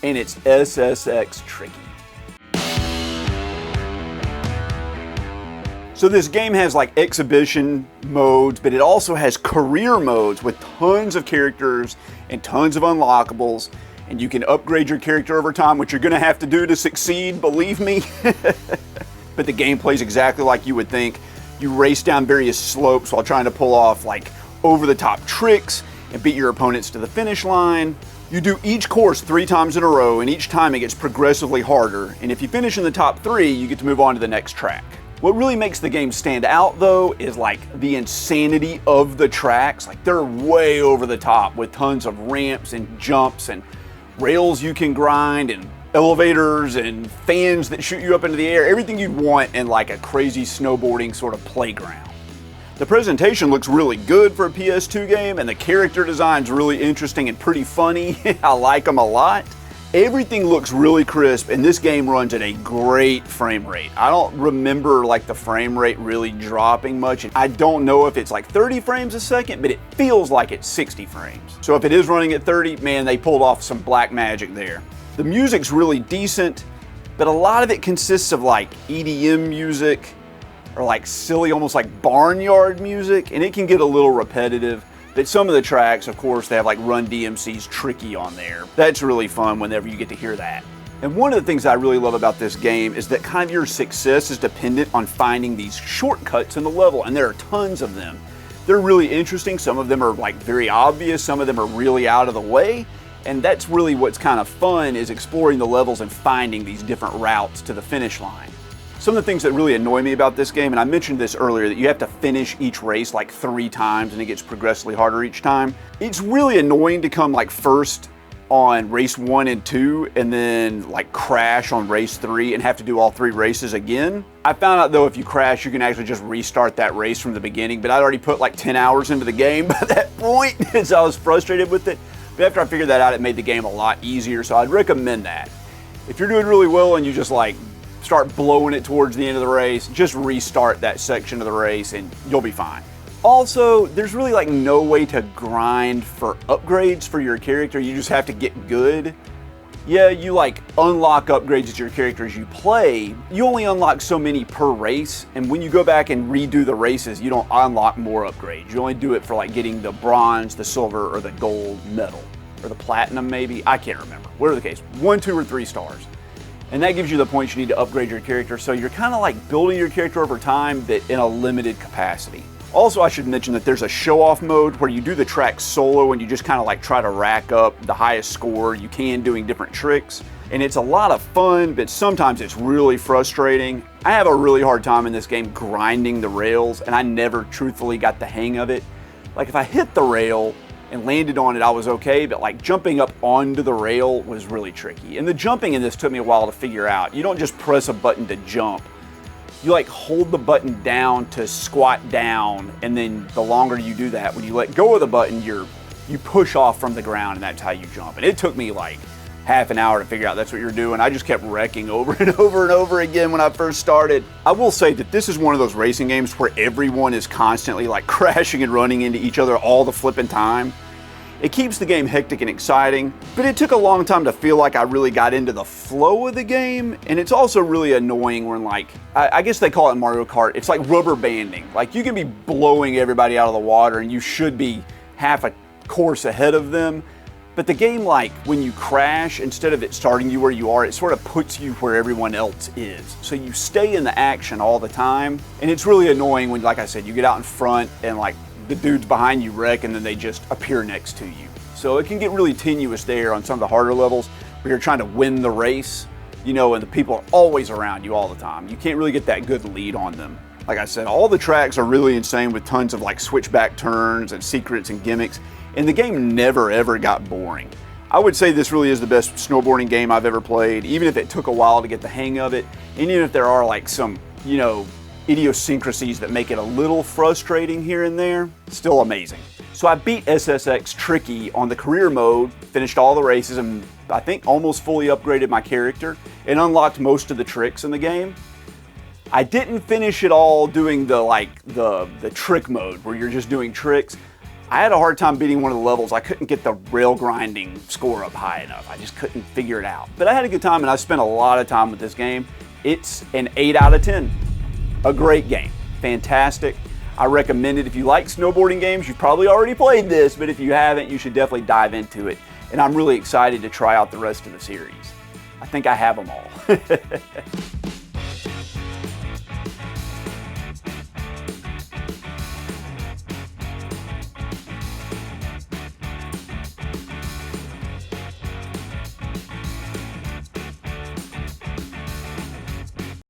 and it's SSX Tricky. So this game has like exhibition modes, but it also has career modes with tons of characters and tons of unlockables, and you can upgrade your character over time, which you're gonna have to do to succeed, believe me. But the game plays exactly like you would think. You race down various slopes while trying to pull off like over-the-top tricks and beat your opponents to the finish line. You do each course 3 times in a row, and each time it gets progressively harder. And if you finish in the top 3, you get to move on to the next track. What really makes the game stand out though is like the insanity of the tracks. Like they're way over the top with tons of ramps and jumps and rails you can grind and elevators and fans that shoot you up into the air. Everything you'd want in like a crazy snowboarding sort of playground. The presentation looks really good for a PS2 game, and the character design's really interesting and pretty funny. I like them a lot. Everything looks really crisp, and this game runs at a great frame rate. I don't remember like the frame rate really dropping much. I don't know if it's like 30 frames a second, but it feels like it's 60 frames. So if it is running at 30, man, they pulled off some black magic there. The music's really decent, but a lot of it consists of like EDM music or like silly, almost like barnyard music, and it can get a little repetitive. But some of the tracks, of course, they have like Run DMC's Tricky on there. That's really fun whenever you get to hear that. And one of the things I really love about this game is that kind of your success is dependent on finding these shortcuts in the level, and there are tons of them. They're really interesting. Some of them are like very obvious, some of them are really out of the way, and that's really what's kind of fun, is exploring the levels and finding these different routes to the finish line. Some of the things that really annoy me about this game, and I mentioned this earlier, that you have to finish each race like 3 times and it gets progressively harder each time. It's really annoying to come like first on race 1 and 2 and then like crash on race 3 and have to do all 3 races again. I found out though if you crash you can actually just restart that race from the beginning, but I'd already put like 10 hours into the game by that point, so I was frustrated with it. But after I figured that out, it made the game a lot easier, so I'd recommend that. If you're doing really well and you just like start blowing it towards the end of the race, just restart that section of the race and you'll be fine. Also, there's really like no way to grind for upgrades for your character. You just have to get good. Yeah, you like unlock upgrades to your character as you play. You only unlock so many per race, and when you go back and redo the races, you don't unlock more upgrades. You only do it for like getting the bronze, the silver, or the gold medal, or the platinum maybe. I can't remember. Whatever the case, 1, 2, or 3 stars. And that gives you the points you need to upgrade your character, so you're kind of like building your character over time, but in a limited capacity. Also, I should mention that there's a show-off mode where you do the track solo and you just kind of like try to rack up the highest score you can doing different tricks. And it's a lot of fun, but sometimes it's really frustrating. I have a really hard time in this game grinding the rails, and I never truthfully got the hang of it. Like if I hit the rail and landed on it, I was okay, but like jumping up onto the rail was really tricky. And the jumping in this took me a while to figure out. You don't just press a button to jump. You like hold the button down to squat down, and then the longer you do that, when you let go of the button, you push off from the ground, and that's how you jump. And it took me like half an hour to figure out that's what you're doing. I just kept wrecking over and over and over again when I first started. I will say that this is one of those racing games where everyone is constantly like crashing and running into each other all the flipping time. It keeps the game hectic and exciting, but it took a long time to feel like I really got into the flow of the game, and it's also really annoying when like, I guess they call it Mario Kart, it's like rubber banding. Like you can be blowing everybody out of the water and you should be half a course ahead of them, but the game, like when you crash, instead of it starting you where you are, it sort of puts you where everyone else is. So you stay in the action all the time, and it's really annoying when, like I said, you get out in front and like the dudes behind you wreck and then they just appear next to you. So it can get really tenuous there on some of the harder levels where you're trying to win the race, you know, and the people are always around you all the time. You can't really get that good lead on them. Like I said, all the tracks are really insane with tons of like switchback turns and secrets and gimmicks, and the game never ever got boring. I would say this really is the best snowboarding game I've ever played, even if it took a while to get the hang of it, and even if there are like some, you know, idiosyncrasies that make it a little frustrating here and there, still amazing. So I beat SSX Tricky on the career mode, finished all the races, and I think almost fully upgraded my character and unlocked most of the tricks in the game. I didn't finish it all doing the trick mode where you're just doing tricks. I had a hard time beating one of the levels. I couldn't get the rail grinding score up high enough. I just couldn't figure it out. But I had a good time, and I spent a lot of time with this game. It's an 8 out of 10. A great game. Fantastic. I recommend it. If you like snowboarding games, you've probably already played this, but if you haven't, you should definitely dive into it. And I'm really excited to try out the rest of the series. I think I have them all.